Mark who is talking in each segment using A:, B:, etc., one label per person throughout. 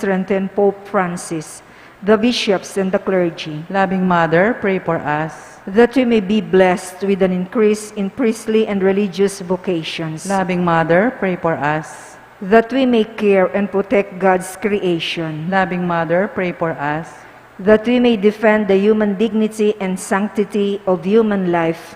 A: strengthen Pope Francis, the bishops, and the clergy.
B: Loving Mother, pray for us.
A: That we may be blessed with an increase in priestly and religious vocations.
B: Loving Mother, pray for us.
A: That we may care and protect God's creation.
B: Loving Mother, pray for us.
A: That we may defend the human dignity and sanctity of human life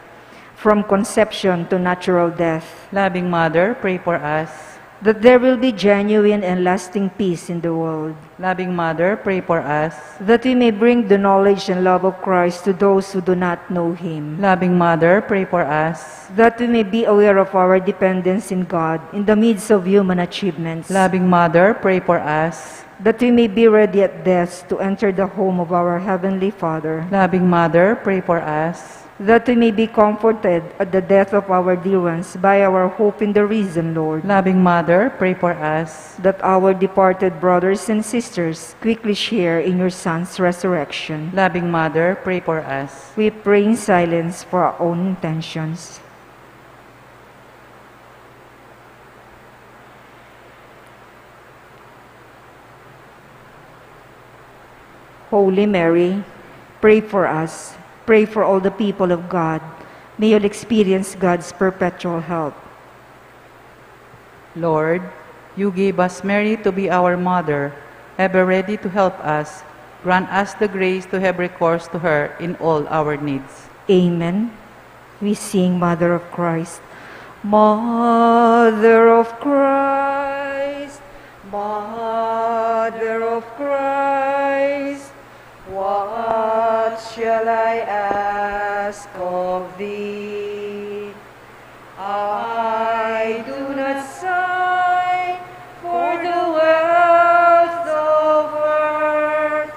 A: from conception to natural death.
B: Loving Mother, pray for us.
A: That there will be genuine and lasting peace in the world.
B: Loving Mother, pray for us.
A: That we may bring the knowledge and love of Christ to those who do not know Him.
B: Loving Mother, pray for us.
A: That we may be aware of our dependence in God in the midst of human achievements.
B: Loving Mother, pray for us.
A: That we may be ready at death to enter the home of our Heavenly Father.
B: Loving Mother, pray for us.
A: That we may be comforted at the death of our dear ones by our hope in the risen Lord.
B: Loving Mother, pray for us.
A: That our departed brothers and sisters quickly share in your Son's resurrection.
B: Loving Mother, pray for us.
A: We pray in silence for our own intentions. Holy Mary, pray for us. Pray for all the people of God. May you experience God's perpetual help.
B: Lord, you gave us Mary to be our mother, ever ready to help us. Grant us the grace to have recourse to her in all our needs.
A: Amen. We sing Mother of Christ. Mother of Christ, Mother of Christ, what shall I ask of thee? I do not sigh for the wealth of earth,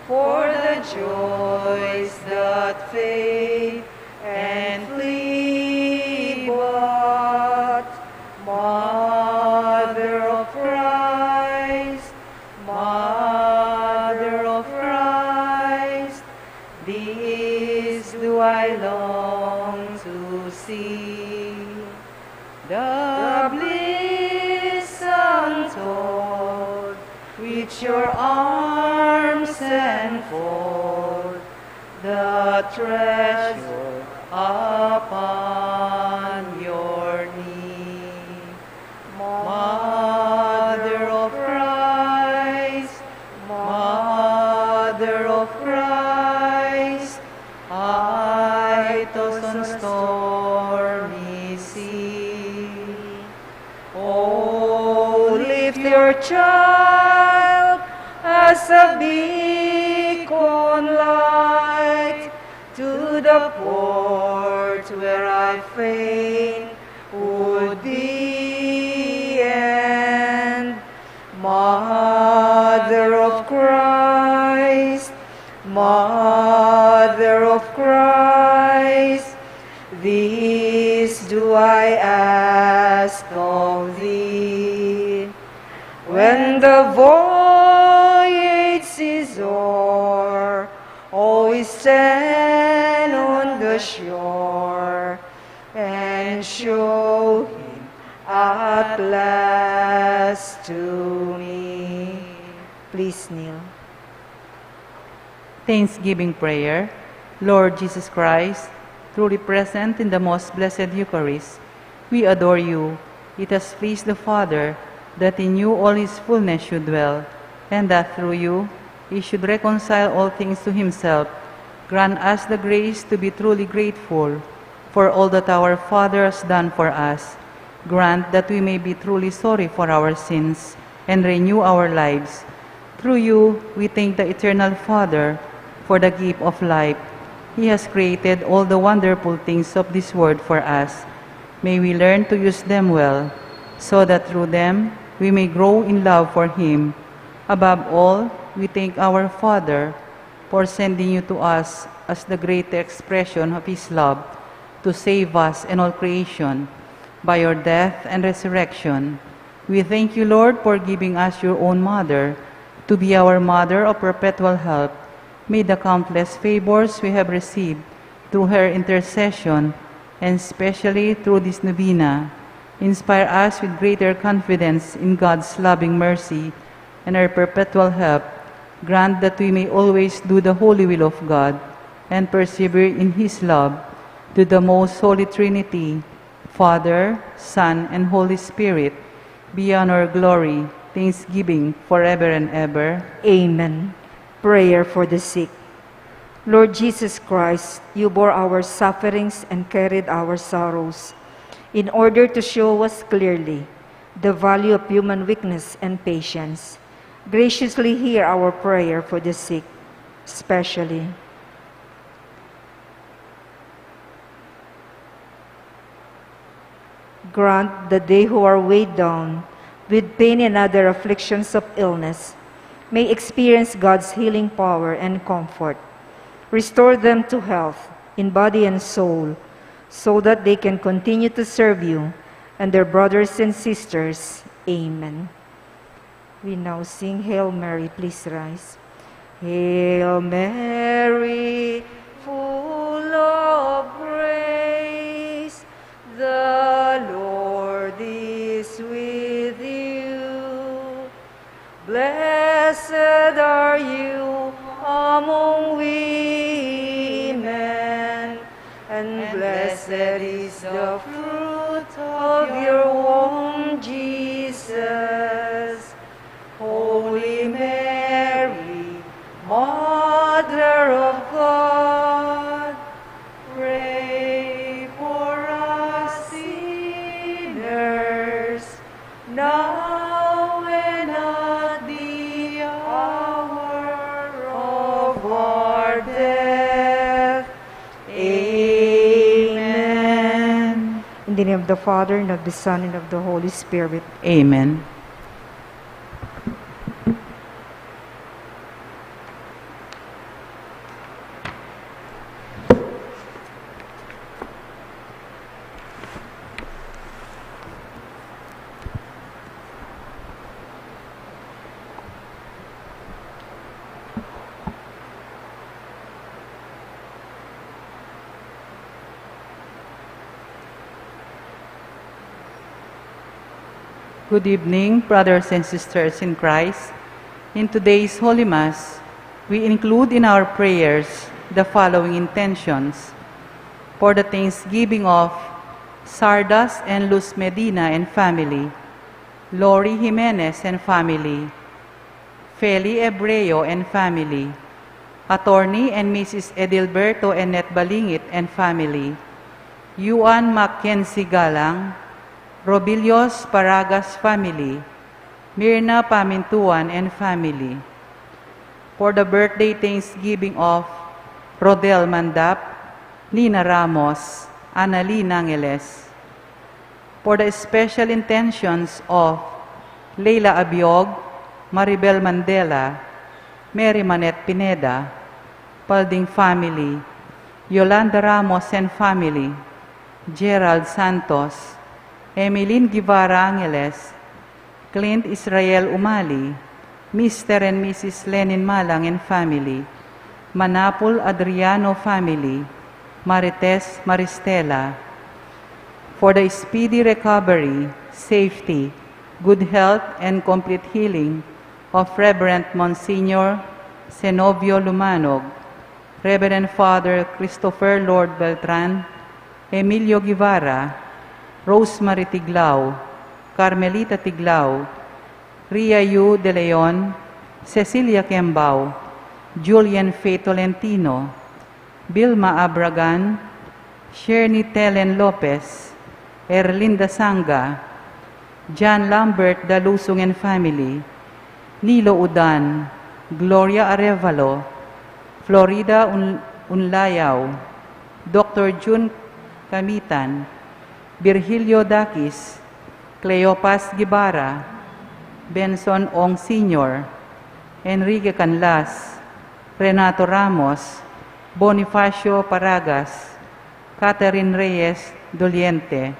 A: for the joys that fade and flee, but Mother of Christ, Mother of Christ, this do I long to see, the bliss untold, which your arms enfold, the treasure upon your knee. Mother of Christ, Mother of Christ, I toss on stormy sea. Oh, lift your child as a beacon light to the port where I fain would be, and Mother of Christ, Mother of Christ, this do I ask of thee. When the voyage is o'er, always stand on the shore and show him at last to me. Please kneel.
B: Thanksgiving prayer. Lord Jesus Christ, truly present in the most blessed Eucharist, we adore you. It has pleased the Father that in you all his fullness should dwell, and that through you he should reconcile all things to himself. Grant us the grace to be truly grateful for all that our Father has done for us. Grant that we may be truly sorry for our sins and renew our lives. Through you, we thank the Eternal Father for the gift of life. He has created all the wonderful things of this world for us. May we learn to use them well, so that through them we may grow in love for Him. Above all, we thank our Father for sending you to us as the great expression of His love to save us and all creation by your death and resurrection. We thank you, Lord, for giving us your own mother to be our mother of perpetual help. May the countless favors we have received through her intercession, and especially through this novena, inspire us with greater confidence in God's loving mercy and our perpetual help, grant that we may always do the holy will of God and persevere in His love, to the most holy Trinity, Father, Son, and Holy Spirit, be honor, glory, thanksgiving forever and ever.
A: Amen. Prayer for the sick. Lord Jesus Christ, you bore our sufferings and carried our sorrows, in order to show us clearly the value of human weakness and patience. Graciously hear our prayer for the sick, especially grant that they who are weighed down with pain and other afflictions of illness may experience God's healing power and comfort. Restore them to health in body and soul, so that they can continue to serve you and their brothers and sisters. Amen. We now sing Hail Mary. Please rise. Hail Mary, full of grace, the Lord is with you. Blessed are you among women, and blessed is the fruit of your womb, Jesus. Holy Mary, Mother of God, pray for us sinners, now and at the hour of our death. Amen. In the name of the Father, and of the Son, and of the Holy Spirit.
B: Amen. Good evening, brothers and sisters in Christ. In today's Holy Mass, we include in our prayers the following intentions: for the thanksgiving of Sardas and Luz Medina and family, Lori Jimenez and family, Feli Ebreo and family, Attorney and Mrs. Edilberto Enet Balingit and family, Yuan Mackenzie Galang, Robilios Paragas family, Mirna Pamintuan and family. For the birthday thanksgiving of Rodel Mandap, Nina Ramos, Annalyn Angeles. For the special intentions of Leila Abiog, Maribel Mandela, Mary Manet Pineda, Palding family, Yolanda Ramos and family, Gerald Santos, Emeline Guevara Angeles, Clint Israel Umali, Mr. and Mrs. Lenin Malang and family, Manapul Adriano family, Marites Maristela. For the speedy recovery, safety, good health, and complete healing of Reverend Monsignor Zenobio Lumanog, Reverend Father Christopher Lord Beltran, Emilio Guevara, Rosemary Tiglao, Carmelita Tiglao, Ria Yu De Leon, Cecilia Kembao, Julian Faye Tolentino, Vilma Abragan, Sherny Telen Lopez, Erlinda Sanga, John Lambert Dalusong and family, Nilo Udan, Gloria Arevalo, Florida Unlayaw, Dr. June Kamitan, Virgilio Dakis, Cleopas Gibara, Benson Ong Sr., Enrique Canlas, Renato Ramos, Bonifacio Paragas, Catherine Reyes Doliente,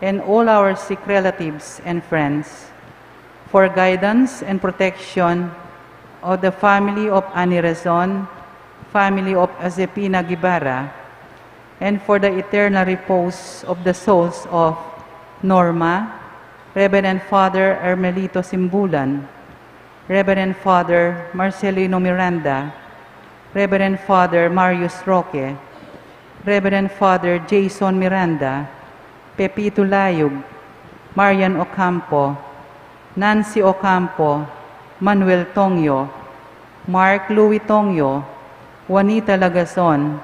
B: and all our sick relatives and friends, for guidance and protection of the family of Ani Rezon, family of Azepina Gibara, and for the eternal repose of the souls of Norma, Reverend Father Ermelito Simbulan, Reverend Father Marcelino Miranda, Reverend Father Marius Roque, Reverend Father Jason Miranda, Pepito Layug, Marian Ocampo, Nancy Ocampo, Manuel Tongyo, Mark Louis Tongyo, Juanita Lagazon,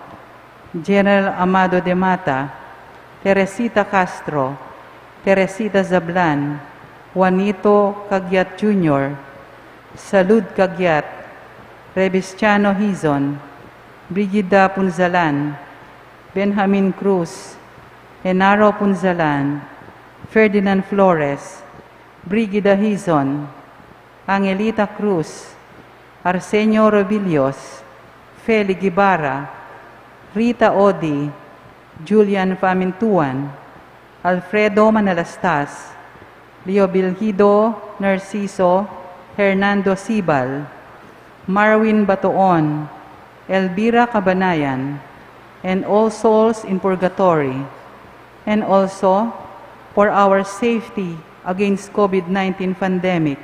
B: General Amado de Mata, Teresita Castro, Teresita Zablan, Juanito Cagyat Jr., Salud Cagyat, Revistiano Hizon, Brigida Punzalan, Benjamin Cruz, Enaro Punzalan, Ferdinand Flores, Brigida Hizon, Angelita Cruz, Arsenio Robillos, Feli Guevara, Rita Odi, Julian Famintuan, Alfredo Manalastas, Leo Bilgido Narciso, Hernando Sibal, Marwin Batoon, Elvira Cabanayan, and all souls in purgatory, and also for our safety against COVID-19 pandemic,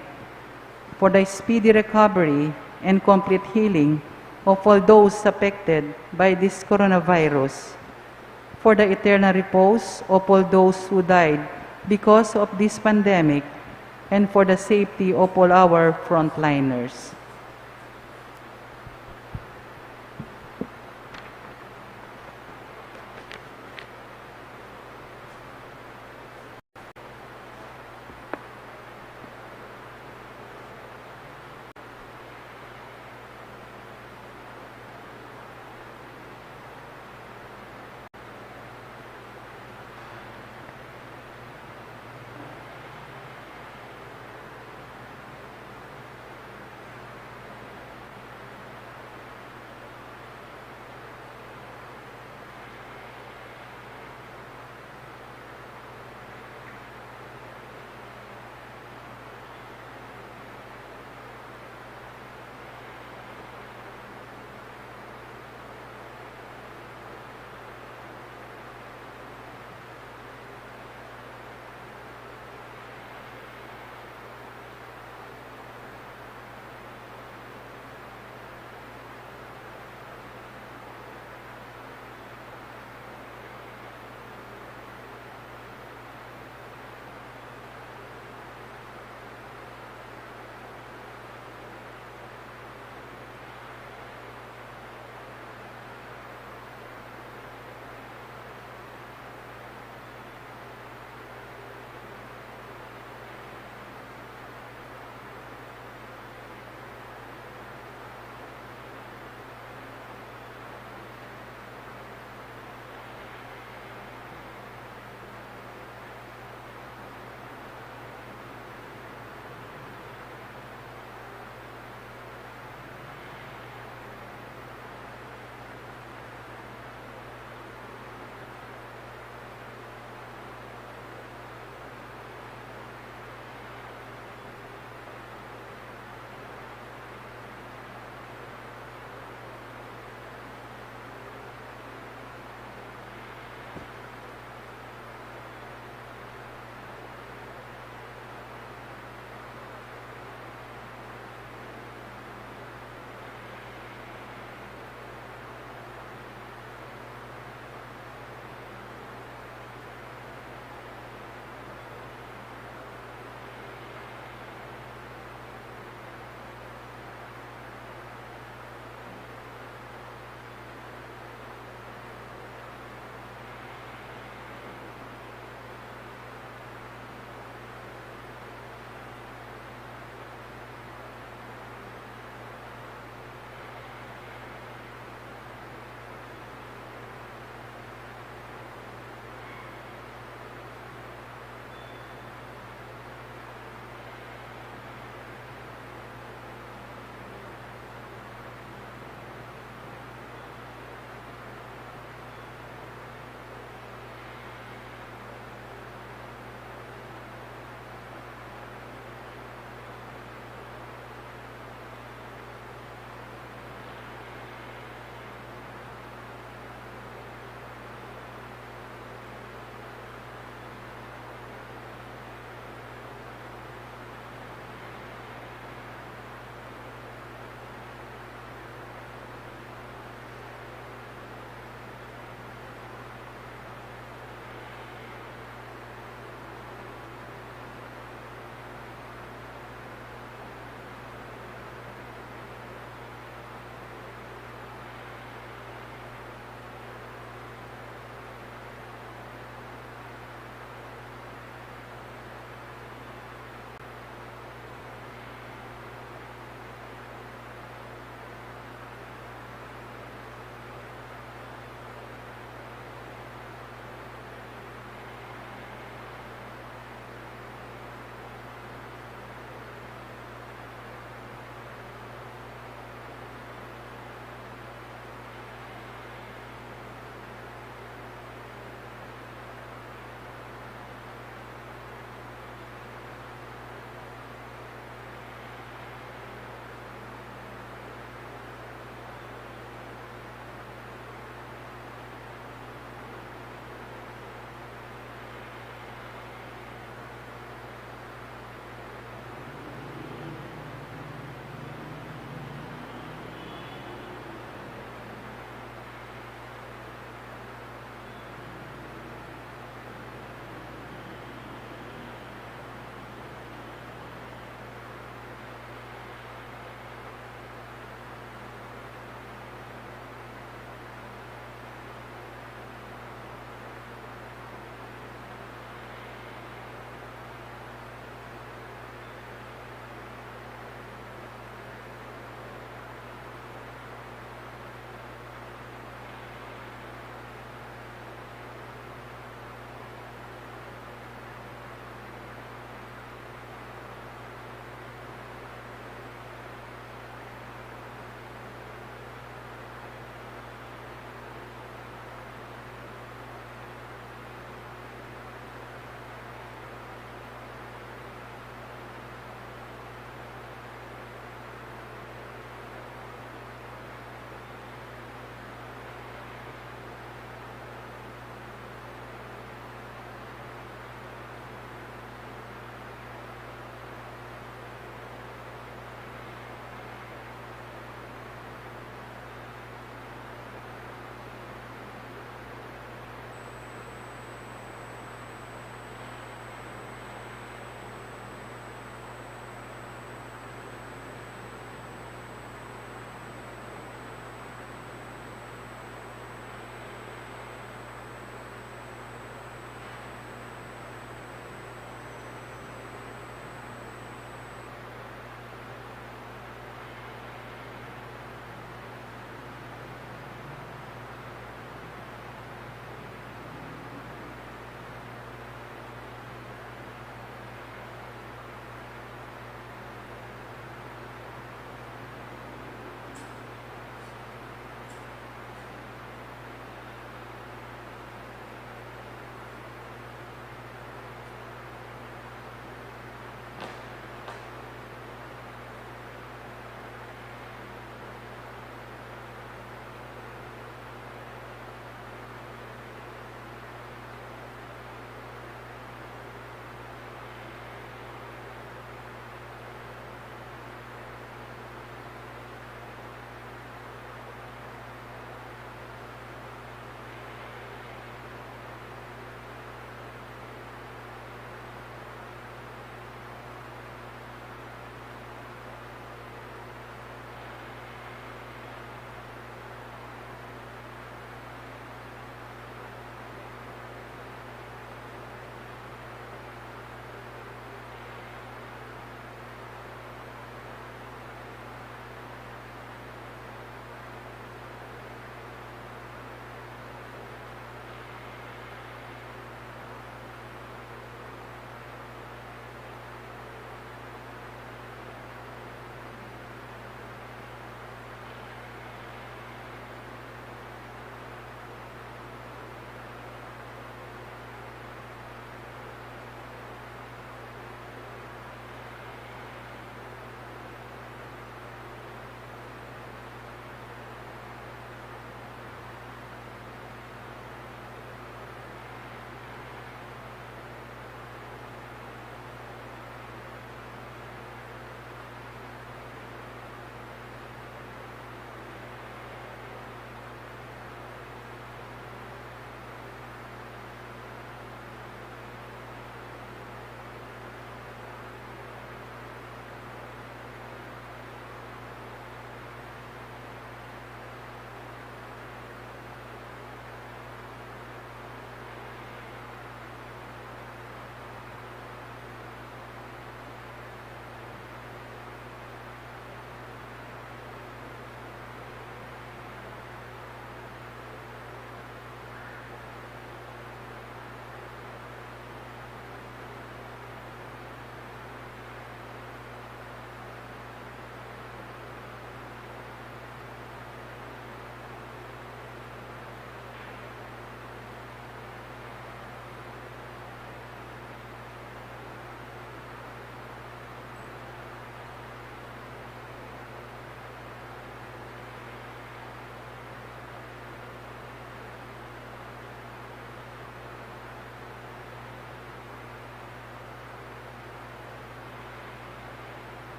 B: for the speedy recovery and complete healing of all those affected by this coronavirus, for the eternal repose of all those who died because of this pandemic, and for the safety of all our frontliners.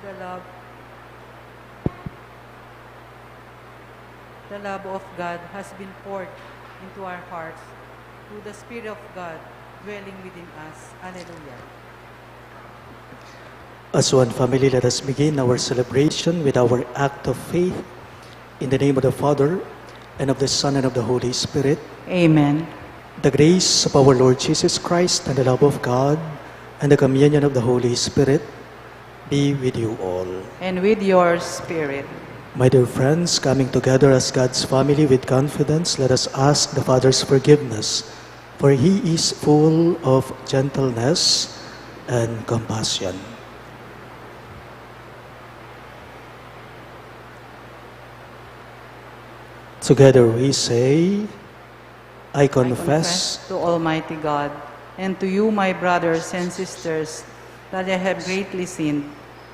B: The love of God has been poured into our hearts through the Spirit of God dwelling within us. Alleluia.
C: As one family, let us begin our celebration with our act of faith in the name of the Father, and of the Son, and of the Holy Spirit.
B: Amen.
C: The grace of our Lord Jesus Christ, and the love of God, and the communion of the Holy Spirit be with you all.
B: And with your spirit.
C: My dear friends, coming together as God's family with confidence, let us ask the Father's forgiveness, for He is full of gentleness and compassion. Together we say, I confess
B: to Almighty God and to you, my brothers and sisters, that I have greatly sinned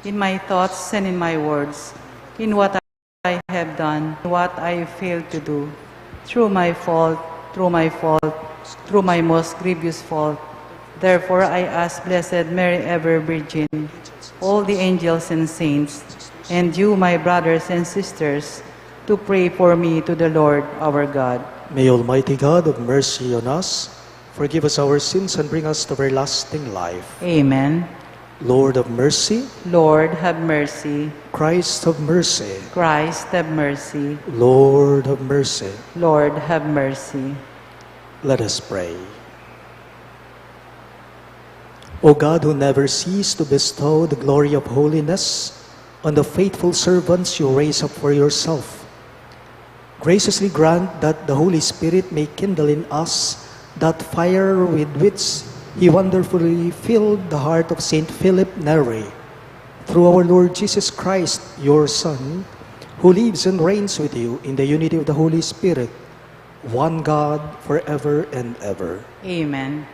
B: in my thoughts and in my words, in what I have done, what I failed to do, through my most grievous fault. Therefore I ask Blessed Mary, ever Virgin, all the angels and saints, and you, my brothers and sisters, to pray for me to the Lord our God.
C: May Almighty God have mercy on us, forgive us our sins, and bring us to everlasting life.
B: Amen.
C: Lord of mercy,
B: Lord, have mercy.
C: Christ of mercy,
B: Christ, have mercy.
C: Lord of mercy.
B: Lord, have mercy.
C: Let us pray. O God, who never cease to bestow the glory of holiness on the faithful servants you raise up for yourself, graciously grant that the Holy Spirit may kindle in us that fire with which He wonderfully filled the heart of Saint Philip Neri, through our Lord Jesus Christ, your Son, who lives and reigns with you in the unity of the Holy Spirit, one God, forever and ever.
B: Amen.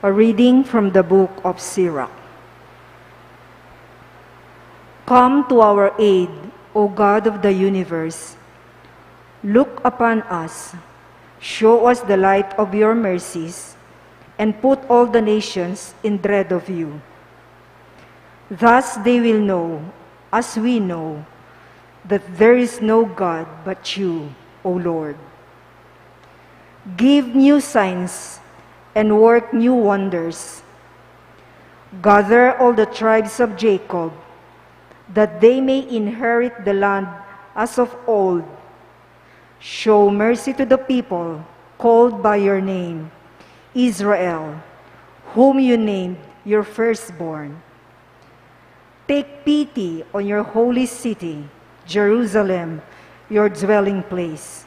A: A reading from the book of Sirach. Come to our aid, O God of the universe. Look upon us, show us the light of your mercies, and put all the nations in dread of you. Thus they will know, as we know, that there is no God but you, O Lord. Give new signs and work new wonders. Gather all the tribes of Jacob, that they may inherit the land as of old. Show mercy to the people called by your name, Israel, whom you named your firstborn. Take pity on your holy city, Jerusalem, your dwelling place.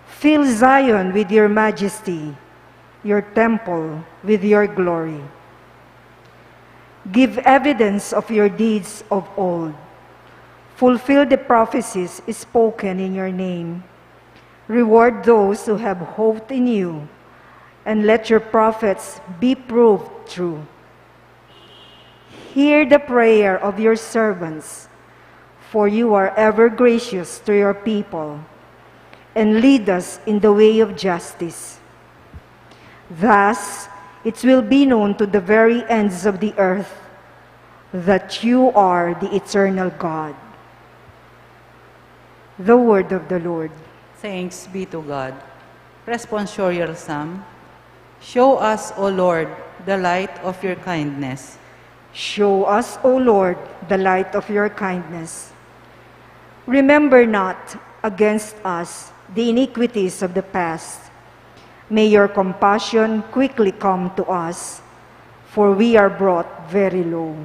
A: Fill Zion with your majesty, your temple with your glory. Give evidence of your deeds of old. Fulfill the prophecies spoken in your name. Reward those who have hoped in you, and let your prophets be proved true. Hear the prayer of your servants, for you are ever gracious to your people, and lead us in the way of justice. Thus, it will be known to the very ends of the earth that you are the eternal God. The word of the Lord.
B: Thanks be to God. Responsorial Psalm. Show us, O Lord, the light of your kindness.
A: Show us, O Lord, the light of your kindness. Remember not against us the iniquities of the past. May your compassion quickly come to us, for we are brought very low.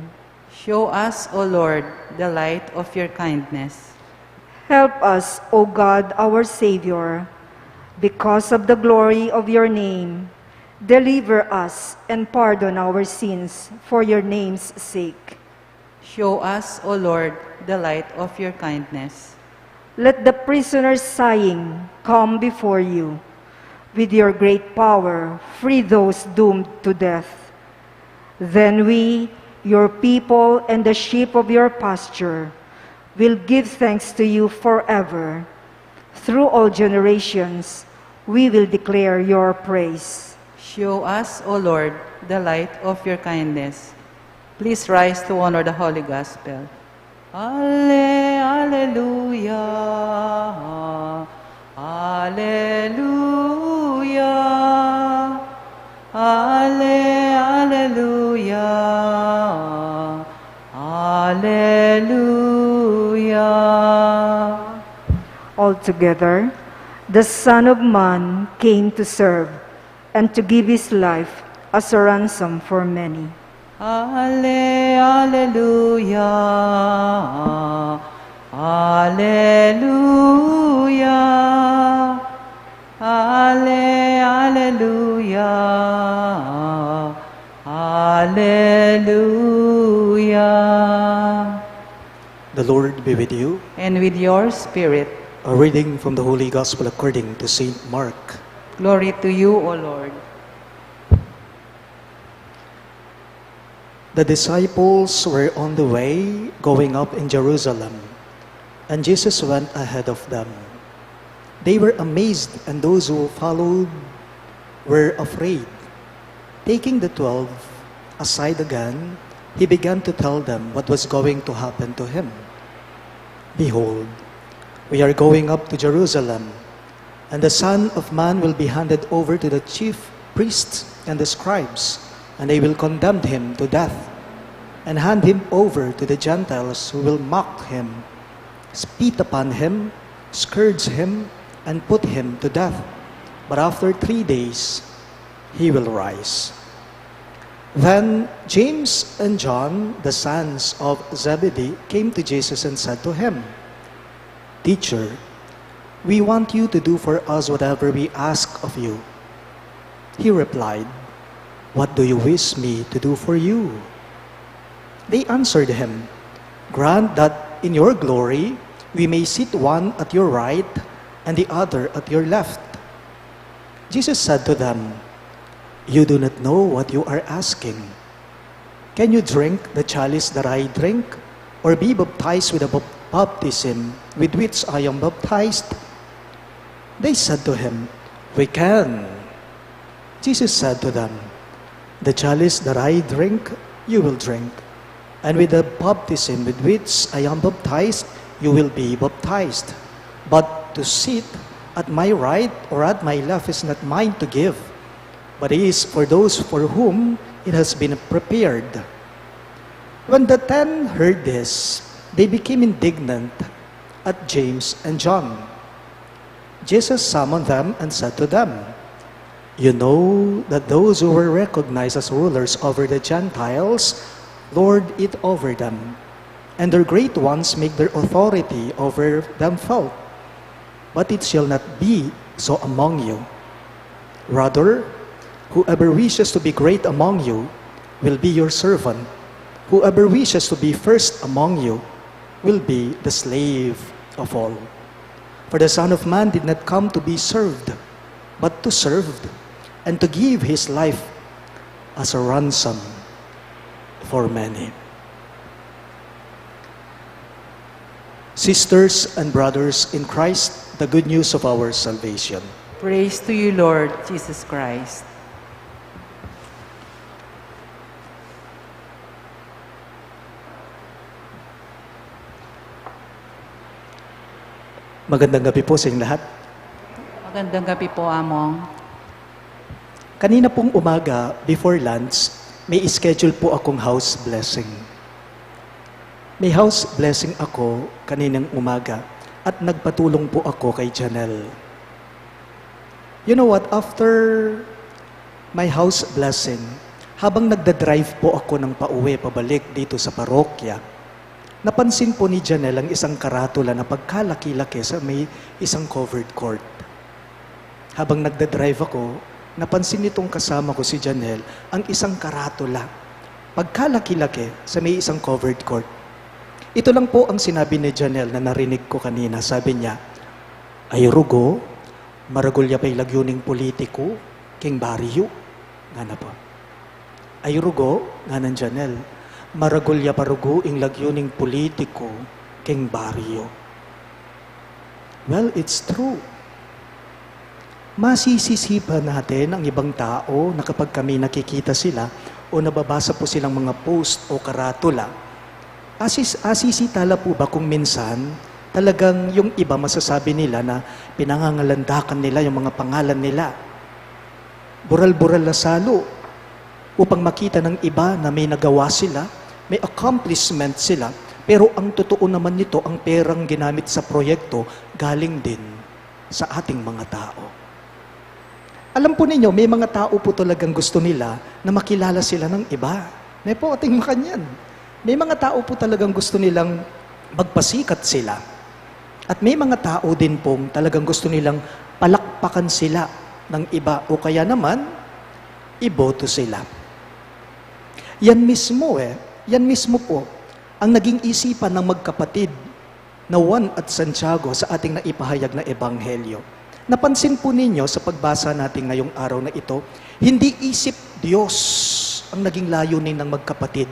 B: Show us, O Lord, the light of your kindness.
A: Help us, O God, our Savior, because of the glory of your name. Deliver us and pardon our sins for your name's sake.
B: Show us, O Lord, the light of your kindness.
A: Let the prisoners sighing come before you. With your great power, free those doomed to death. Then we, your people and the sheep of your pasture will give thanks to you forever. Through all generations, we will declare your praise.
B: Show us, O Lord, the light of your kindness. Please rise to honor the Holy Gospel. Alleluia. Alleluia. Alleluia. Alleluia.
A: Altogether, the Son of Man came to serve and to give his life as a ransom for many.
B: Alleluia. Alleluia. Alleluia. Alleluia.
C: The Lord be with you.
B: And with your spirit,
C: A reading from the Holy Gospel according to Saint Mark.
B: glory to you, O Lord.
C: The disciples were on the way going up in Jerusalem, and Jesus went ahead of them. They were amazed, and those who followed were afraid. Taking the 12 aside again, he began to tell them what was going to happen to him. Behold, we are going up to Jerusalem, and the Son of Man will be handed over to the chief priests and the scribes, and they will condemn him to death, and hand him over to the Gentiles, who will mock him, spit upon him, scourge him, and put him to death. But after 3 days, he will rise. Then James and John, the sons of Zebedee, came to Jesus and said to him, Teacher, we want you to do for us whatever we ask of you. He replied, What do you wish me to do for you? They answered him, Grant that in your glory we may sit one at your right and the other at your left. Jesus said to them, You do not know what you are asking. Can you drink the chalice that I drink, or be baptized with the baptism with which I am baptized? They said to him, We can. Jesus said to them, The chalice that I drink, you will drink, and with the baptism with which I am baptized, you will be baptized. But to sit at my right or at my left is not mine to give, but it is for those for whom it has been prepared. When the 10 heard this, they became indignant at James and John. Jesus summoned them and said to them, You know that those who were recognized as rulers over the Gentiles lord it over them, and their great ones make their authority over them felt. But it shall not be so among you. Rather, whoever wishes to be great among you will be your servant. Whoever wishes to be first among you will be the slave of all. For the Son of Man did not come to be served, but to serve, and to give his life as a ransom for many. Sisters and brothers in Christ, the good news of our salvation.
B: Praise to you, Lord Jesus Christ.
C: Magandang gabi po sa inyong lahat.
B: Magandang gabi po, Among.
C: Kanina pong umaga, before lunch, may schedule po akong house blessing. May house blessing ako kaninang umaga at nagpatulong po ako kay Janelle. You know what? After my house blessing, habang nagdadrive po ako ng pauwi pabalik dito sa parokya, napansin po ni Janelle ang isang karatula na pagkalaki-laki sa may isang covered court. Habang nagdadrive ako, napansin nitong kasama ko si Janelle ang isang karatula. Pagkalaki-laki sa may isang covered court. Ito lang po ang sinabi ni Janelle na narinig ko kanina. Sabi niya, Ay rugo, maragulya pa'y lagyuning politiko, king bariyo. Nga na po. Ay rugo, nga ng Janelle. maragulya parugo ing lagyuning politiko king baryo. Well, it's true. Masisisipa natin ang ibang tao na kapag kami nakikita sila o nababasa po silang mga post o karatula, asisitala po ba kung minsan talagang yung iba masasabi nila na pinangangalandakan nila yung mga pangalan nila. Bural-bural na salo upang makita ng iba na may nagawa sila, may accomplishment sila, pero ang totoo naman nito, ang perang ginamit sa proyekto, galing din sa ating mga tao. Alam po ninyo, may mga tao po talagang gusto nila na makilala sila ng iba. May po ating makanyan. May mga tao po talagang gusto nilang magpasikat sila. At may mga tao din pong talagang gusto nilang palakpakan sila ng iba o kaya naman, iboto sila. Yan mismo po, ang naging isipan ng magkapatid na Juan at Santiago sa ating naipahayag na ebanghelyo. Napansin po ninyo sa pagbasa natin ngayong araw na ito, hindi isip Diyos ang naging layunin ng magkapatid.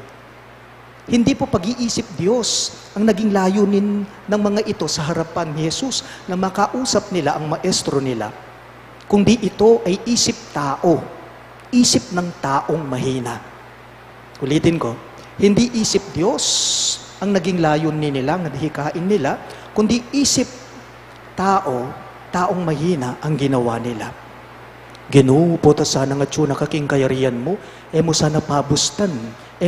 C: Hindi po pag-iisip Diyos ang naging layunin ng mga ito sa harapan ni Jesus na makausap nila ang maestro nila. Kundi ito ay isip tao, isip ng taong mahina. Ulitin ko, hindi isip Diyos ang naging layunin nila, ang nadhikain nila, kundi isip tao, taong mahina ang ginawa nila. Ginoo po ta sana nga tiyuna kaking kayarian mo, mo sana pabustan,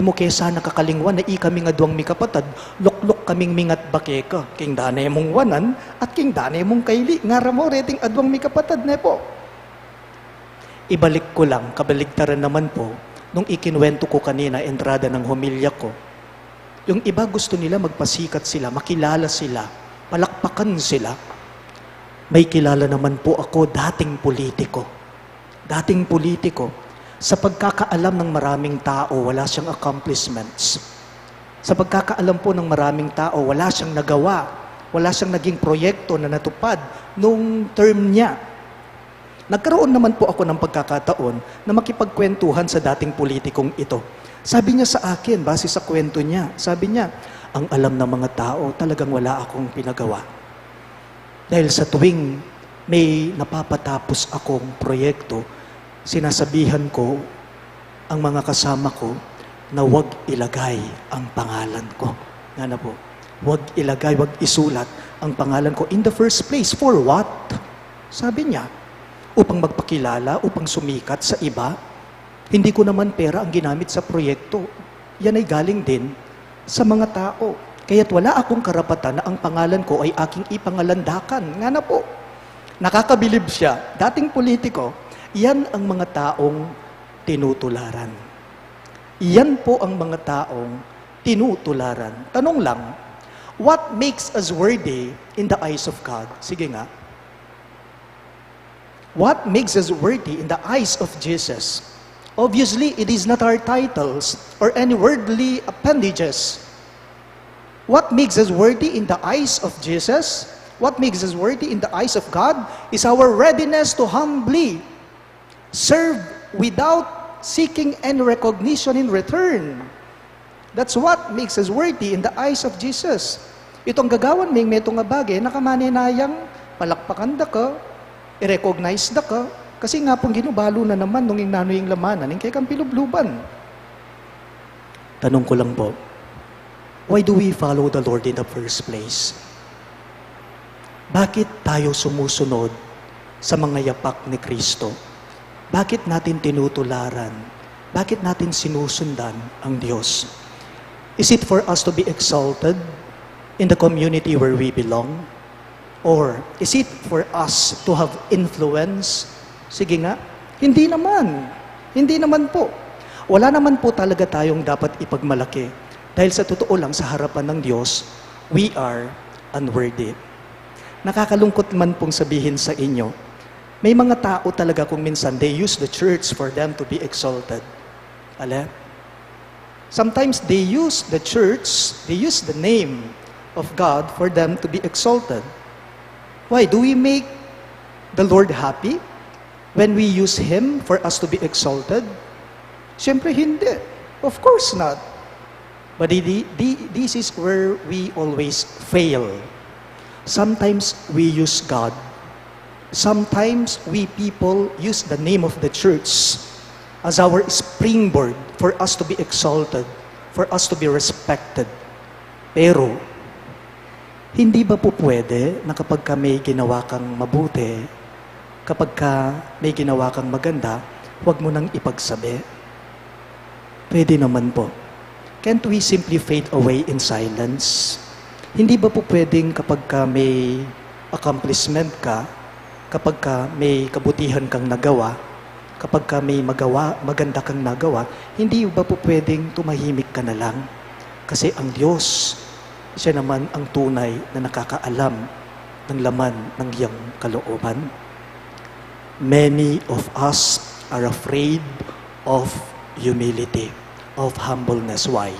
C: mo kaya sana kakalingwan na kami nga duwang mikapatad, lukluk kaming mingat bakeka, king danay mong wanan, at king danay mong kaili, nga ramo reting adwang mikapatad na po. Ibalik ko lang, kabaligtaran naman po, nung ikinwento ko kanina, entrada ng homilya ko, yung iba gusto nila magpasikat sila, makilala sila, palakpakan sila. May kilala naman po ako, dating politiko. Dating politiko. Sa pagkakaalam ng maraming tao, wala siyang accomplishments. Sa pagkakaalam po ng maraming tao, wala siyang nagawa. Wala siyang naging proyekto na natupad nung term niya. Nagkaroon naman po ako ng pagkakataon na makipagkwentuhan sa dating politikong ito. Sabi niya sa akin, base sa kwento niya, sabi niya, ang alam ng mga tao, talagang wala akong pinagawa. Dahil sa tuwing may napapatapos akong proyekto, sinasabihan ko ang mga kasama ko na huwag ilagay ang pangalan ko. Nga na po, huwag ilagay, huwag isulat ang pangalan ko. In the first place, for what? Sabi niya, upang magpakilala, upang sumikat sa iba. Hindi ko naman pera ang ginamit sa proyekto. Yan ay galing din sa mga tao. Kaya't wala akong karapatan na ang pangalan ko ay aking ipangalandakan. Nga na po, nakakabilib siya. Dating politiko, yan ang mga taong tinutularan. Yan po ang mga taong tinutularan. Tanong lang, what makes us worthy in the eyes of God? Sige nga. What makes us worthy in the eyes of Jesus? Obviously, it is not our titles or any worldly appendages. What makes us worthy in the eyes of Jesus? What makes us worthy in the eyes of God is our readiness to humbly serve without seeking any recognition in return. That's what makes us worthy in the eyes of Jesus. Itong gagawan ming meto nga bagay, nakamaninayang palakpakan da ka, i-recognize da ka, kasi nga pong ginubalo na naman nung inano yung lamanan, yung kay kang pilubluban. Tanong ko lang po, why do we follow the Lord in the first place? Bakit tayo sumusunod sa mga yapak ni Kristo? Bakit natin tinutularan? Bakit natin sinusundan ang Diyos? Is it for us to be exalted in the community where we belong? Or is it for us to have influence? Sige nga, hindi naman. Hindi naman po. Wala naman po talaga tayong dapat ipagmalaki. Dahil sa totoo lang, sa harapan ng Diyos, we are unworthy. Nakakalungkot man pong sabihin sa inyo, may mga tao talaga kung minsan, they use the church for them to be exalted. Ala? Sometimes they use the church, they use the name of God for them to be exalted. Why? Do we make the Lord happy when we use Him for us to be exalted? Siyempre hindi. Of course not. But this is where we always fail. Sometimes we use God. Sometimes we people use the name of the church as our springboard for us to be exalted, for us to be respected. Pero, hindi ba po pwede na kapag ka may ginawa kang mabuti, kapag ka may ginawa kang maganda, huwag mo nang ipagsabi? Pwede naman po. Can't we simply fade away in silence? Hindi ba po pwedeng kapag ka may accomplishment ka, kapag ka may kabutihan kang nagawa, kapag ka may maganda kang nagawa, hindi ba po pwedeng tumahimik ka na lang? Kasi ang Diyos, siya naman ang tunay na nakakaalam ng laman ng iyong kalooban. Many of us are afraid of humility, of humbleness. Why?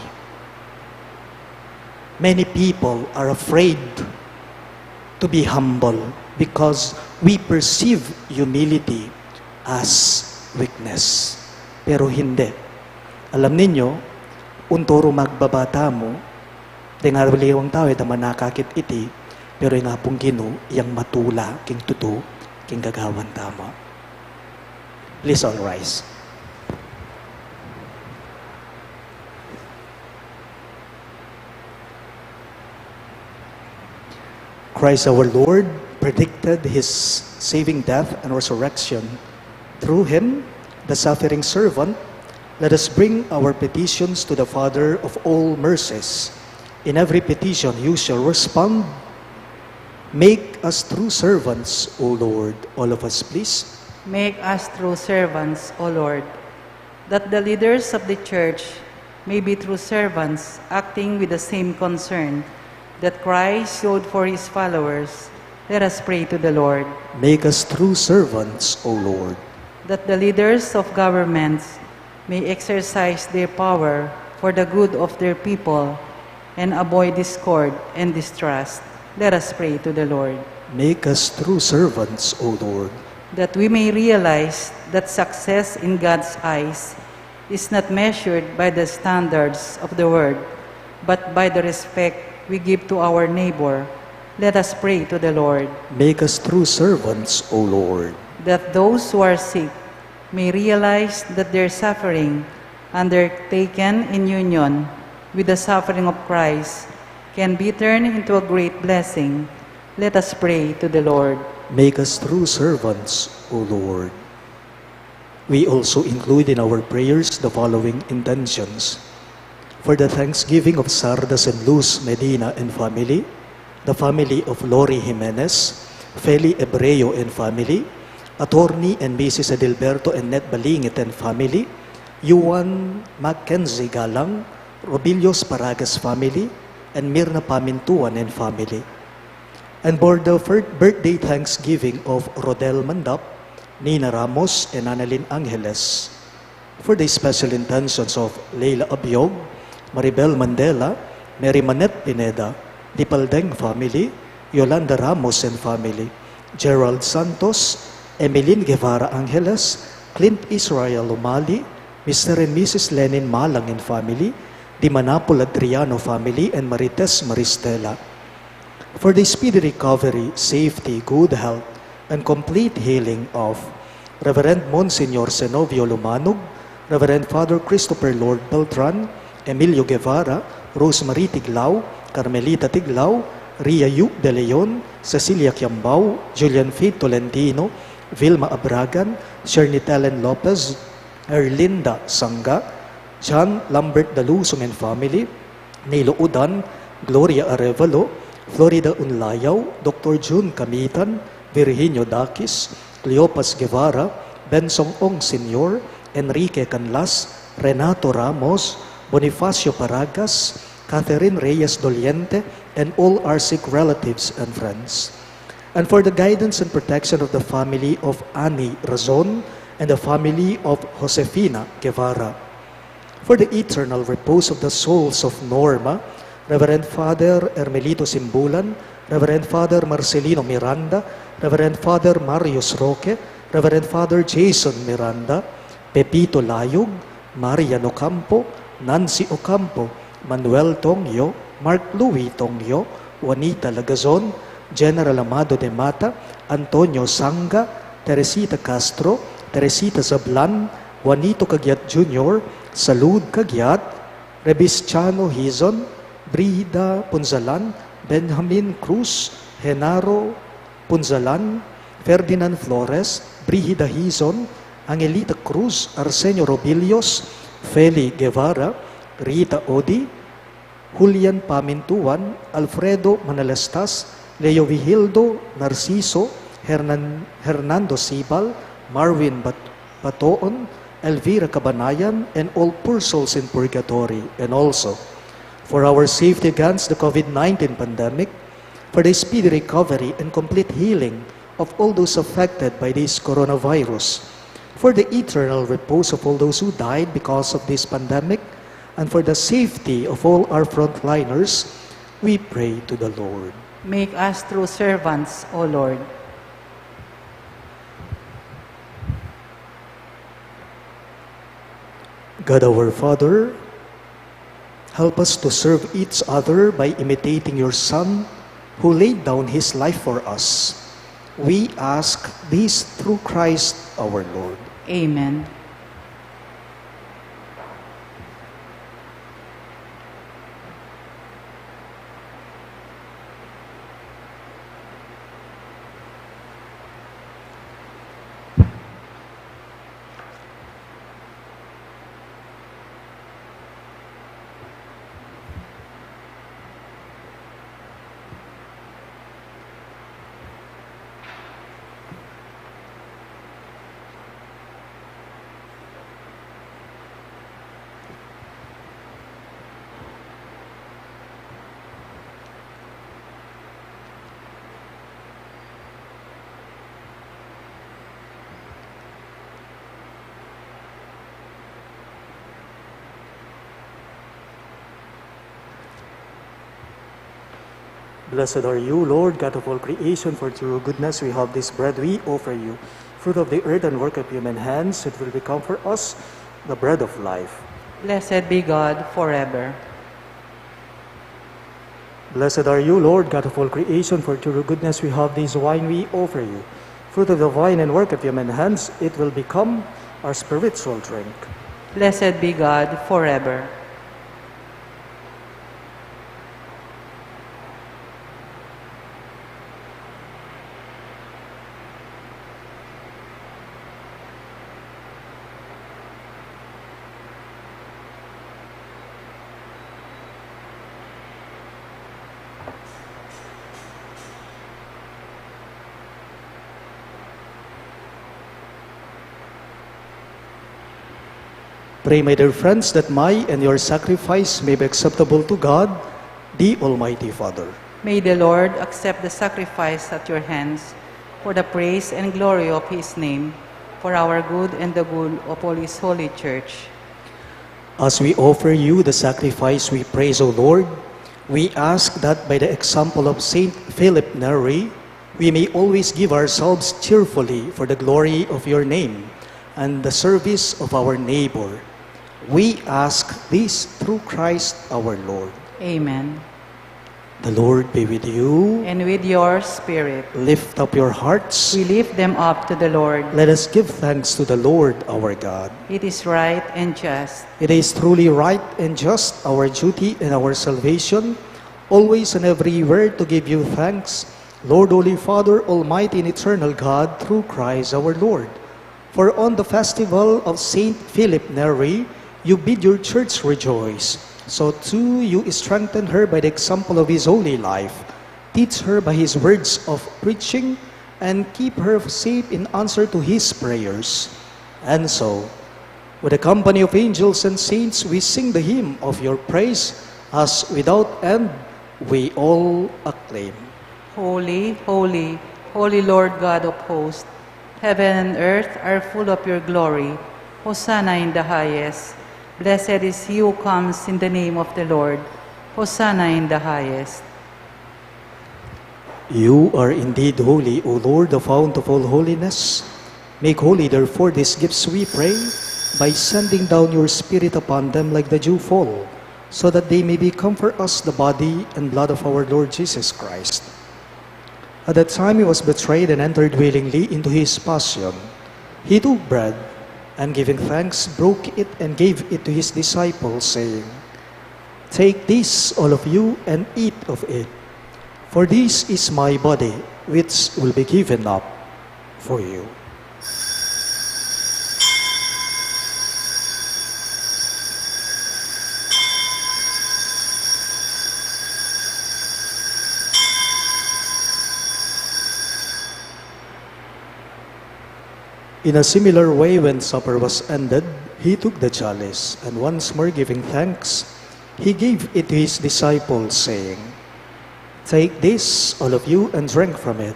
C: Many people are afraid to be humble because we perceive humility as weakness. Pero hindi. Alam ninyo, untoro magbabata mo, nga waliwang tao, ita manakakit iti, pero nga pong gino, yang matula, king tuto, king gagawan tama. Please all rise. Christ our Lord predicted His saving death and resurrection. Through Him, the suffering servant, let us bring our petitions to the Father of all mercies. In every petition you shall respond. Make us true servants, O Lord. All of us, please.
B: Make us true servants, O Lord, that the leaders of the church may be true servants, acting with the same concern that Christ showed for His followers. Let us pray to the Lord.
C: Make us true servants, O Lord.
B: That the leaders of governments may exercise their power for the good of their people and avoid discord and distrust. Let us pray to the Lord.
C: Make us true servants, O Lord.
B: That we may realize that success in God's eyes is not measured by the standards of the world, but by the respect we give to our neighbor. Let us pray to the Lord.
C: Make us true servants, O Lord.
B: That those who are sick may realize that their suffering, undertaken in union with the suffering of Christ, can be turned into a great blessing. Let us pray to the Lord.
C: Make us true servants, O Lord. We also include in our prayers the following intentions. For the thanksgiving of Sardas and Luz Medina and family, the family of Lori Jimenez, Feli Ebreo and family, Attorney and Mrs. Adilberto and Net Balingit and family, Yuan Mackenzie Galang, Robillos Paragas family, and Mirna Pamintuan and family. And for the birthday thanksgiving of Rodel Mandap, Nina Ramos, and Annalyn Angeles. For the special intentions of Leila Abiog, Maribel Mandela, Mary Manette Pineda, Dipaldeng family, Yolanda Ramos and family, Gerald Santos, Emeline Guevara Angeles, Clint Israel Lumali, Mr. and Mrs. Lenin Malang and family, Di Manapol Adriano family, and Marites Maristela. For the speedy recovery, safety, good health, and complete healing of Reverend Monsignor Zenovio Lumanog, Reverend Father Christopher Lord Beltran, Emilio Guevara, Rosemary Tiglao, Carmelita Tiglao, Ria Yu De Leon, Cecilia Quiambao, Julian Faith Tolentino, Vilma Abragan, Shernit Ellen Lopez, Erlinda Sangga, John Lambert Dalusong and family, Nilo Udan, Gloria Arevalo, Florida Unlayaw, Dr. June Kamitan, Virginio Dakis, Cleopas Guevara, Bensong Ong Sr., Enrique Canlas, Renato Ramos, Bonifacio Paragas, Catherine Reyes Doliente, and all our sick relatives and friends. And for the guidance and protection of the family of Annie Razon and the family of Josefina Guevara. For the eternal repose of the souls of Norma, Reverend Father Hermelito Simbulan, Reverend Father Marcelino Miranda, Reverend Father Marius Roque, Reverend Father Jason Miranda, Pepito Layog, Marian Ocampo, Nancy Ocampo, Manuel Tongyo, Mark Louis Tongyo, Juanita Lagazon, General Amado de Mata, Antonio Sanga, Teresita Castro, Teresita Zablan, Juanito Cagyat Jr., Salud Cagyat, Rebisciano Hizon, Brida Punzalan, Benjamin Cruz, Genaro Punzalan, Ferdinand Flores, Brigida Hizon, Angelita Cruz, Arsenio Robilios, Feli Guevara, Rita Odi, Julian Pamintuan, Alfredo Manalastas, Leo Vigildo, Narciso, Hernando Sibal, Marvin Batoon, Elvira Cabanayan, and all poor souls in purgatory, and also for our safety against the COVID-19 pandemic, for the speedy recovery and complete healing of all those affected by this coronavirus, for the eternal repose of all those who died because of this pandemic, and for the safety of all our frontliners, we pray to the Lord.
B: Make us true servants, O Lord.
C: God our Father, help us to serve each other by imitating your Son, who laid down his life for us. We ask this through Christ our Lord.
B: Amen.
C: Blessed are you, Lord, God of all creation, for through your goodness we have this bread we offer you, fruit of the earth and work of human hands, it will become for us the bread of life.
B: Blessed be God forever.
C: Blessed are you, Lord, God of all creation, for through your goodness we have this wine we offer you, fruit of the vine and work of human hands, it will become our spiritual drink.
B: Blessed be God forever.
C: Pray, my dear friends, that my and your sacrifice may be acceptable to God, the Almighty Father.
B: May the Lord accept the sacrifice at your hands for the praise and glory of his name, for our good and the good of all his holy church.
C: As we offer you the sacrifice we praise, O Lord, we ask that by the example of Saint Philip Neri, we may always give ourselves cheerfully for the glory of your name and the service of our neighbor. We ask this through Christ our Lord.
B: Amen.
C: The Lord be with you.
B: And with your spirit,
C: Lift up your hearts.
B: we lift them up to the Lord.
C: Let us give thanks to the Lord our God.
B: It is right and just.
C: It is truly right and just, our duty and our salvation, always and everywhere to give you thanks, Lord, Holy Father, Almighty and Eternal God, through Christ our Lord. For on the festival of Saint Philip Neri, you bid your church rejoice. So too you strengthen her by the example of his holy life. Teach her by his words of preaching, and keep her safe in answer to his prayers. And so, with a company of angels and saints, we sing the hymn of your praise, as without end we all acclaim.
B: Holy, holy, holy Lord God of hosts, heaven and earth are full of your glory. Hosanna in the highest. Blessed is he who comes in the name of the Lord. Hosanna in the highest.
C: You are indeed holy, O Lord, the fount of all holiness. Make holy, therefore, these gifts, we pray, by sending down your Spirit upon them like the dew fall. so that they may become for us the body and blood of our Lord Jesus Christ. At that time he was betrayed and entered willingly into his passion. He took bread, and giving thanks, broke it and gave it to his disciples, saying, "Take this, all of you, and eat of it, for this is my body, which will be given up for you." In a similar way, when supper was ended, he took the chalice, and once more giving thanks, he gave it to his disciples, saying, "Take this, all of you, and drink from it,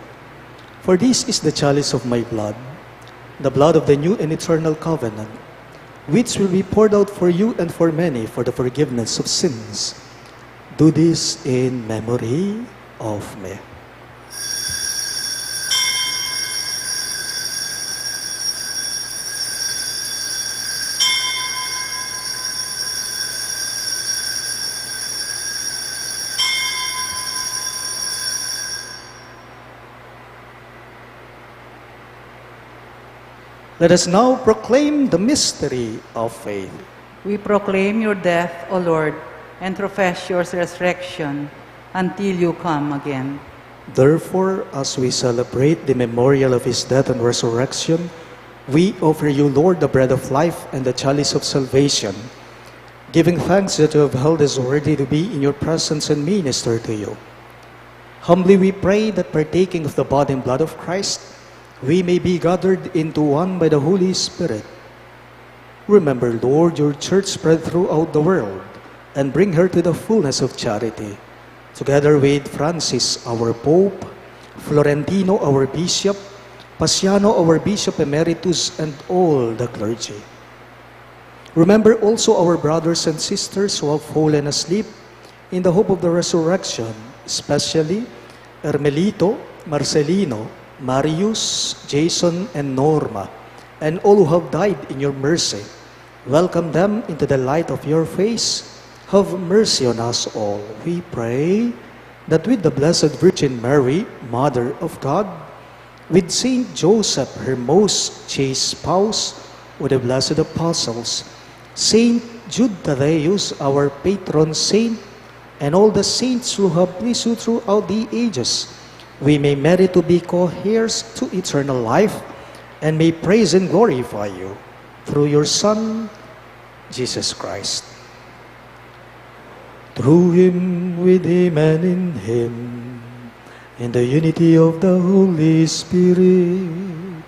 C: for this is the chalice of my blood, the blood of the new and eternal covenant, which will be poured out for you and for many for the forgiveness of sins. Do this in memory of me." Let us now proclaim the mystery of faith.
B: We proclaim your death, O Lord, and profess your resurrection until you come again.
C: Therefore, as we celebrate the memorial of his death and resurrection, we offer you, Lord, the bread of life and the chalice of salvation, giving thanks that you have held us worthy to be in your presence and minister to you. Humbly we pray that, partaking of the body and blood of Christ, we may be gathered into one by the Holy Spirit. Remember, Lord, your church spread throughout the world, and bring her to the fullness of charity, together with Francis, our Pope, Florentino, our Bishop, Paciano, our Bishop Emeritus, and all the clergy. Remember also our brothers and sisters who have fallen asleep in the hope of the resurrection, especially Hermelito, Marcelino, Marius, Jason, and Norma, and all who have died in your mercy. Welcome them into the light of your face. Have mercy on us all, we pray, that with the Blessed Virgin Mary, Mother of God, with Saint Joseph, her most chaste spouse, with the blessed apostles, Saint Jude Thaddeus, our patron saint, and all the saints who have pleased you throughout the ages, we may merit to be co-heirs to eternal life, and may praise and glorify you through your Son, Jesus Christ. Through him, with him, and in him, in the unity of the Holy Spirit,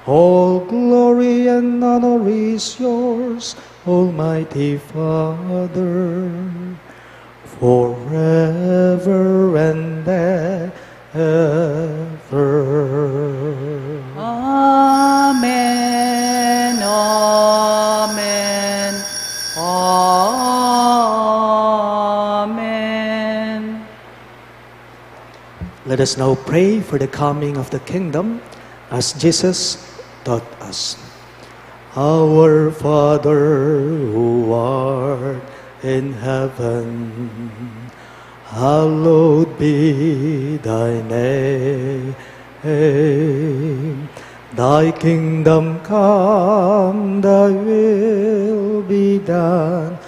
C: all glory and honor is yours, Almighty Father, forever and ever.
B: Amen, amen, amen.
C: Let us now pray for the coming of the kingdom, as Jesus taught us. Our Father, who art in heaven, hallowed be thy name. Thy kingdom come, thy will be done,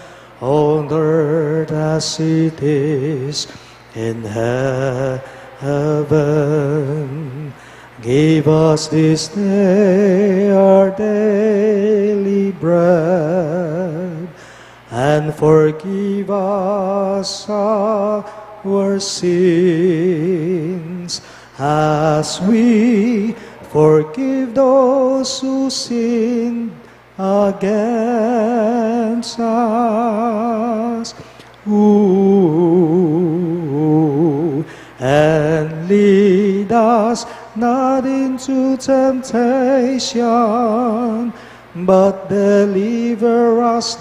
C: on earth as it is in heaven. Give us this day our daily bread, and forgive us our sins, as we forgive those who sin against us. And lead us not into temptation, but deliver us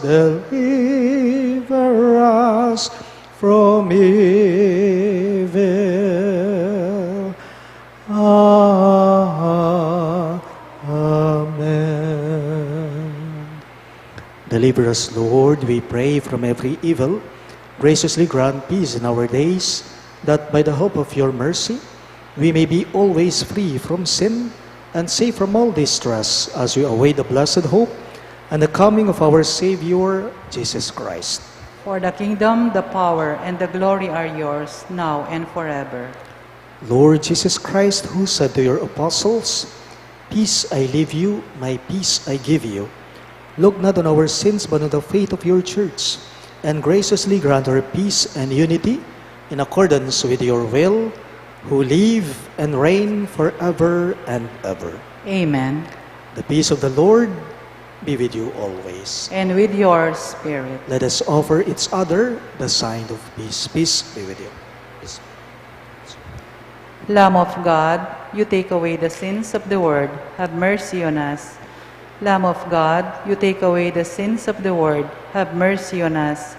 C: from evil. Amen. Deliver us, Lord, we pray, from every evil. graciously grant peace in our days, that by the hope of your mercy, we may be always free from sin and safe from all distress as we await the blessed hope and the coming of our Savior, Jesus Christ.
B: For the kingdom, the power, and the glory are yours, now and forever.
C: Lord Jesus Christ, who said to your apostles, "Peace I leave you, my peace I give you," look not on our sins but on the faith of your church, and graciously grant her peace and unity in accordance with your will, who live and reign forever and ever.
B: Amen.
C: The peace of the Lord be with you always.
B: And with your spirit.
C: Let us offer each other the sign of peace. Peace be with you. Peace.
B: Lamb of God, you take away the sins of the world, have mercy on us. Lamb of God, you take away the sins of the world, have mercy on us.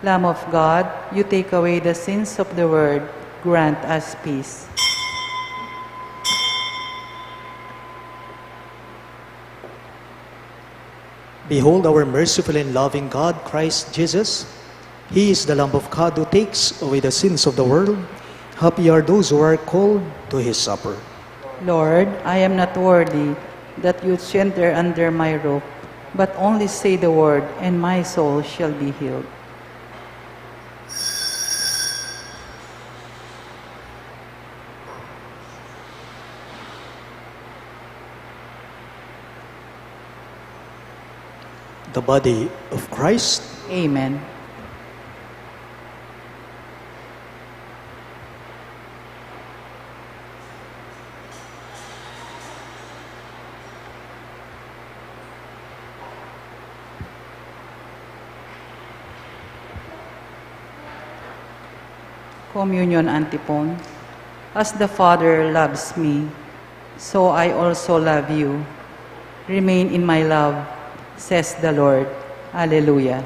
B: Lamb of God, you take away the sins of the world, grant us peace.
C: Behold our merciful and loving God, Christ Jesus. He is the Lamb of God who takes away the sins of the world. Happy are those who are called to his supper.
B: Lord, I am not worthy that you should enter under my roof, but only say the word, and my soul shall be healed.
C: The body of Christ.
B: Amen. Communion Antiphon. As the Father loves me, so I also love you. Remain in my love, says the Lord. Alleluia.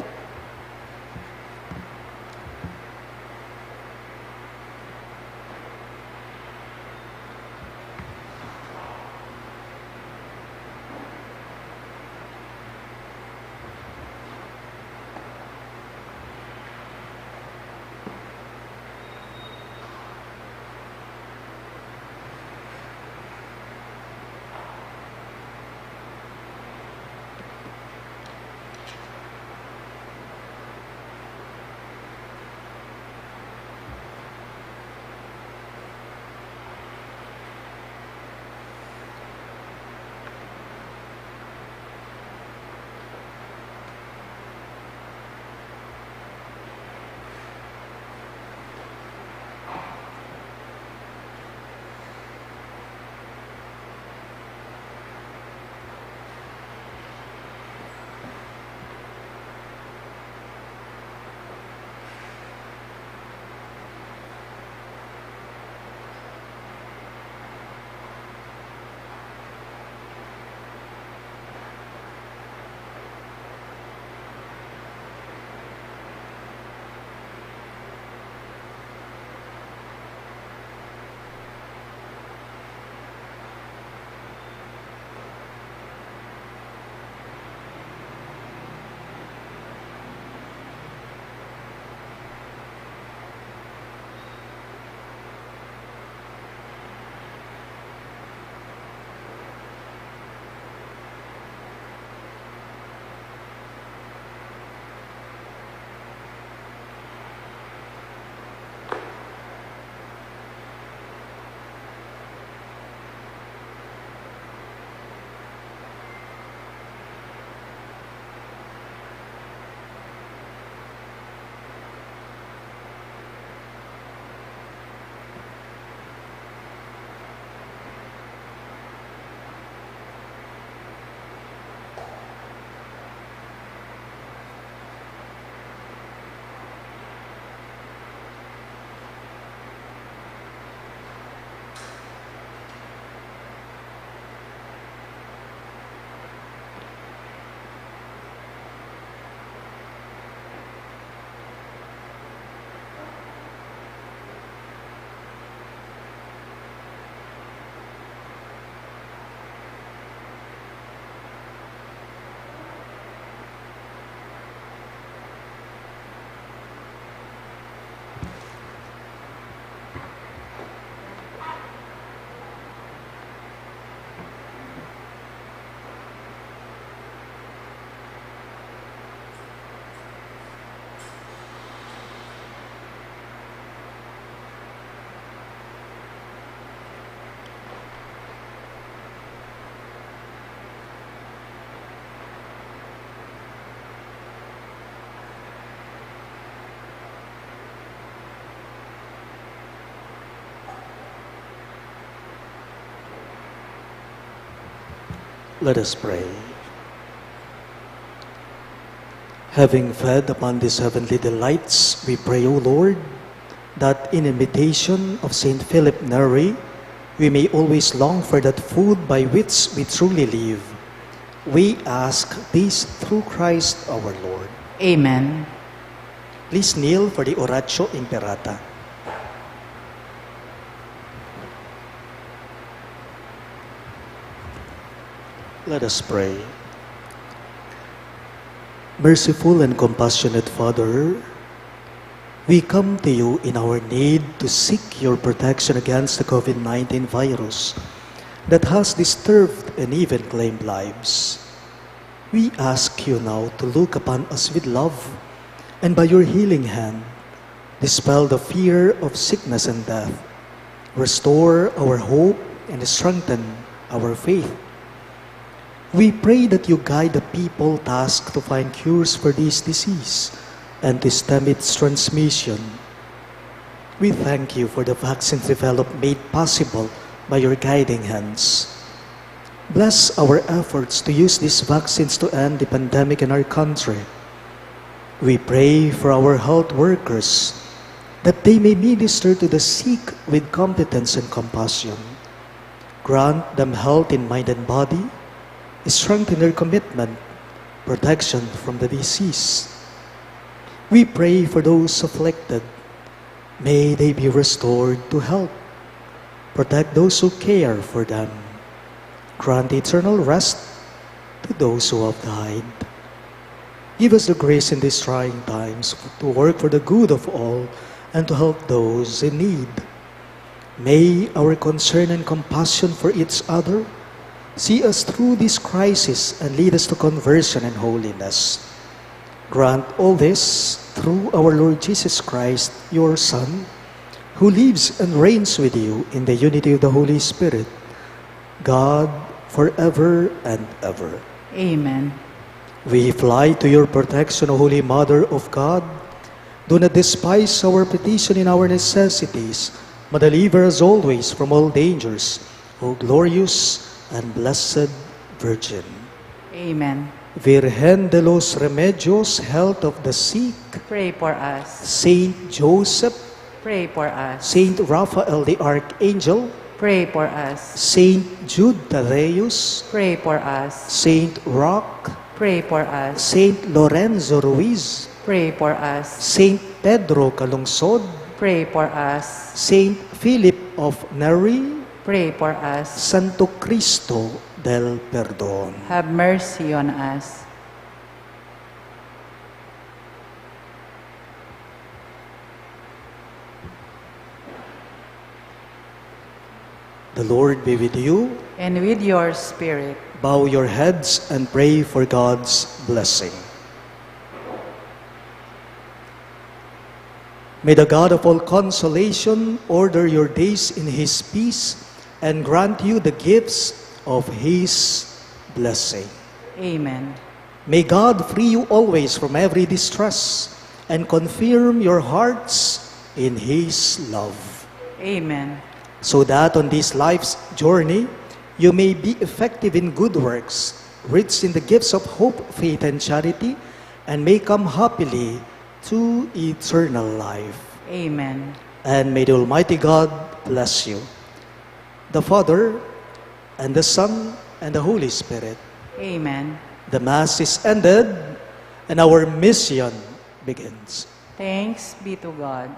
C: Let us pray. Having fed upon these heavenly delights, we pray, O Lord, that in imitation of Saint Philip Neri, we may always long for that food by which we truly live. We ask this through Christ our Lord.
B: Amen.
C: Please kneel for the Oratio Imperata. Let us pray. Merciful and compassionate Father, we come to you in our need to seek your protection against the COVID-19 virus that has disturbed and even claimed lives. We ask you now to look upon us with love and by your healing hand, dispel the fear of sickness and death, restore our hope and strengthen our faith. We pray that you guide the people tasked to find cures for this disease and to stem its transmission. We thank you for the vaccines developed made possible by your guiding hands. Bless our efforts to use these vaccines to end the pandemic in our country. We pray for our health workers that they may minister to the sick with competence and compassion. Grant them health in mind and body, strengthen their commitment, protection from the disease. We pray for those afflicted. May they be restored to health. Protect those who care for them. Grant eternal rest to those who have died. Give us the grace in these trying times to work for the good of all and to help those in need. May our concern and compassion for each other see us through this crisis and lead us to conversion and holiness. Grant all this through our Lord Jesus Christ, your Son, who lives and reigns with you in the unity of the Holy Spirit, God, forever and ever.
B: Amen.
C: We fly to your protection, O Holy Mother of God. Do not despise our petition in our necessities, but deliver us always from all dangers, O glorious and blessed Virgin.
B: Amen.
C: Virgen de los Remedios, health of the sick,
B: Pray for us.
C: Saint Joseph,
B: Pray for us.
C: Saint Raphael the Archangel,
B: Pray for us.
C: Saint Jude Thaddeus,
B: Pray for us.
C: Saint Roque,
B: Pray for us.
C: Saint Lorenzo Ruiz,
B: Pray for us.
C: Saint Pedro Calungsod,
B: Pray for us.
C: Saint Philip of Neri,
B: Pray for us.
C: Santo Cristo del Perdón.
B: Have mercy on us.
C: The Lord be with you.
B: And with your spirit.
C: Bow your heads and pray for God's blessing. May the God of all consolation order your days in His peace and grant you the gifts of His blessing.
B: Amen.
C: May God free you always from every distress and confirm your hearts in His love.
B: Amen.
C: So that on this life's journey, you may be effective in good works, rich in the gifts of hope, faith, and charity, and may come happily to eternal life.
B: Amen.
C: And may the Almighty God bless you, the Father, and the Son, and the Holy Spirit.
B: Amen.
C: The Mass is ended, and our mission begins.
B: Thanks be to God.